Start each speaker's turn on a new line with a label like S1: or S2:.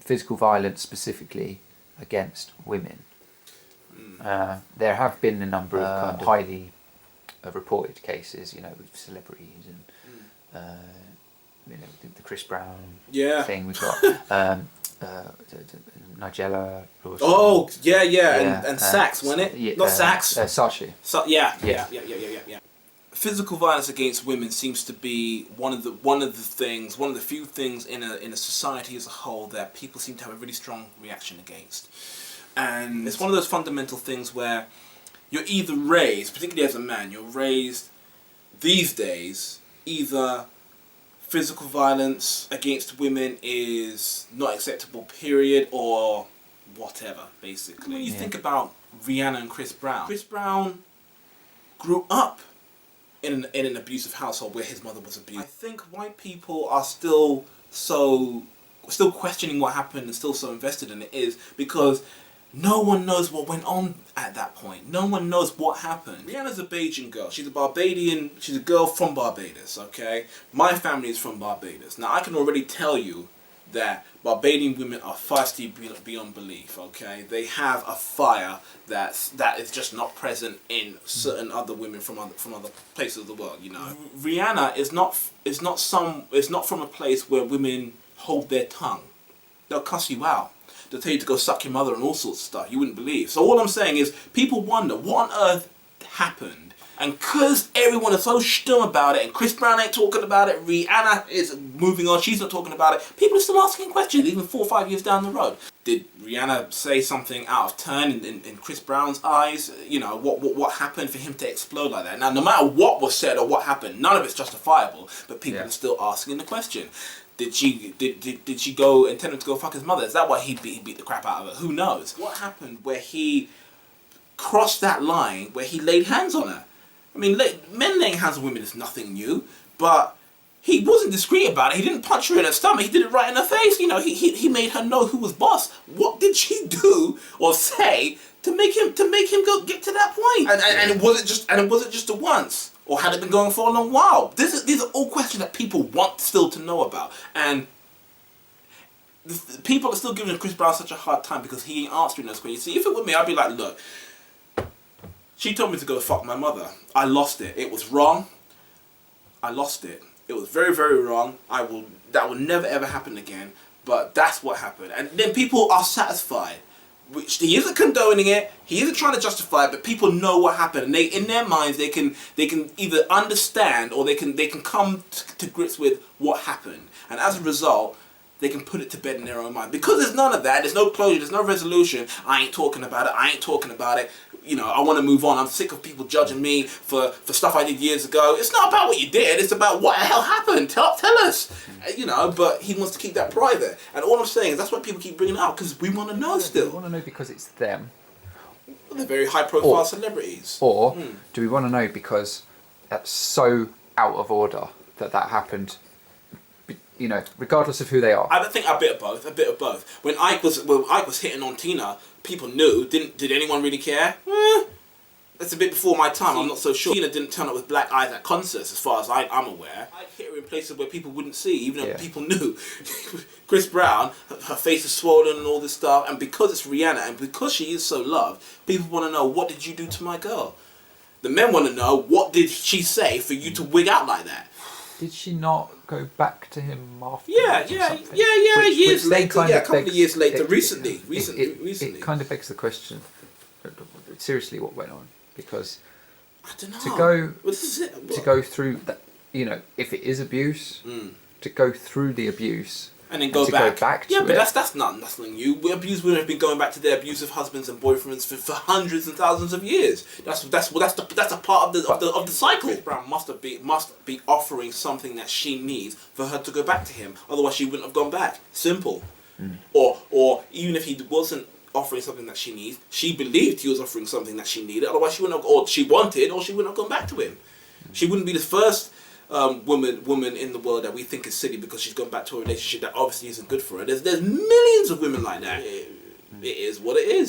S1: physical violence specifically against women. There have been a number of kind of highly reported cases, with celebrities and the Chris Brown thing. We've got Nigella.
S2: Oh yeah, and Sax, wasn't it?
S1: Yeah,
S2: not Sax.
S1: Saatchi.
S2: Yeah. Physical violence against women seems to be one of the few things in a society as a whole that people seem to have a really strong reaction against. And it's one of those fundamental things where you're either raised, particularly as a man, you're raised these days, either physical violence against women is not acceptable, period, or whatever, basically. You think about Rihanna and Chris Brown. Chris Brown grew up in an abusive household where his mother was abused. I think white people are still questioning what happened and still so invested in it is because no one knows what went on at that point. No one knows what happened. Rihanna's a Bajan girl. She's a Barbadian. She's a girl from Barbados, okay? My family is from Barbados. Now, I can already tell you that Barbadian women are feisty beyond belief, okay? They have a fire that is just not present in certain other women from other places of the world, Rihanna is not from a place where women hold their tongue. They'll cuss you out. They'll tell you to go suck your mother and all sorts of stuff you wouldn't believe. So all I'm saying is, people wonder what on earth happened. And because everyone is so stum about it, and Chris Brown ain't talking about it, Rihanna is moving on, she's not talking about it, people are still asking questions, even 4 or 5 years down the road. Did Rihanna say something out of turn in Chris Brown's eyes? What happened for him to explode like that? Now, no matter what was said or what happened, none of it's justifiable, but people are still asking the question. Did she go intend him to go fuck his mother? Is that why he beat the crap out of her? Who knows? What happened where he crossed that line where he laid hands on her? I mean, men laying hands on women is nothing new, but he wasn't discreet about it. He didn't punch her in her stomach. He did it right in her face. He made her know who was boss. What did she do or say to make him go get to that point? And it wasn't just a once. Or had it been going for a long while? These are all questions that people want still to know about. And people are still giving Chris Brown such a hard time because he ain't answering those questions. See, if it were me, I'd be like, look, she told me to go fuck my mother. I lost it. It was wrong. I lost it. It was very, very wrong. That will never ever happen again. But that's what happened. And then people are satisfied. Which he isn't condoning it, he isn't trying to justify it, but people know what happened, and in their minds they can either understand or they can come to grips with what happened, and as a result they can put it to bed in their own mind. Because there's none of that, there's no closure, there's no resolution. I ain't talking about it. I want to move on. I'm sick of people judging me for stuff I did years ago. It's not about what you did, it's about what the hell happened. Tell us. But he wants to keep that private. And all I'm saying is that's why people keep bringing it up, because we want to know still.
S1: We want to know because it's them.
S2: They're very high profile celebrities.
S1: Or do we want to know because that's so out of order that happened, regardless of who they are?
S2: I think a bit of both. When Ike was hitting on Tina, people knew. Did anyone really care? That's a bit before my time. I'm not so sure. Tina didn't turn up with black eyes at concerts, as far as I'm aware. I hit her in places where people wouldn't see, even though people knew. Chris Brown, her face is swollen and all this stuff, and because it's Rihanna and because she is so loved, people want to know, what did you do to my girl? The men want to know, what did she say for you to wig out like that?
S1: Did she not go back to him after?
S2: Years later. A couple of years later. Recently.
S1: It kind of begs the question, seriously, what went on? Because
S2: I don't know.
S1: To go through that, if it is abuse, to go through the abuse
S2: and then go back to it.
S1: But
S2: that's nothing new. Abused women have been going back to their abusive husbands and boyfriends for hundreds and thousands of years. That's a part of the cycle. Chris Brown must be offering something that she needs for her to go back to him. Otherwise, she wouldn't have gone back. Simple. Or even if he wasn't offering something that she needs, she believed he was offering something that she needed. Otherwise, she wouldn't have, or she wanted, or she wouldn't have gone back to him. She wouldn't be the first woman in the world that we think is silly because she's gone back to a relationship that obviously isn't good for her. There's millions of women like that. It is what it is.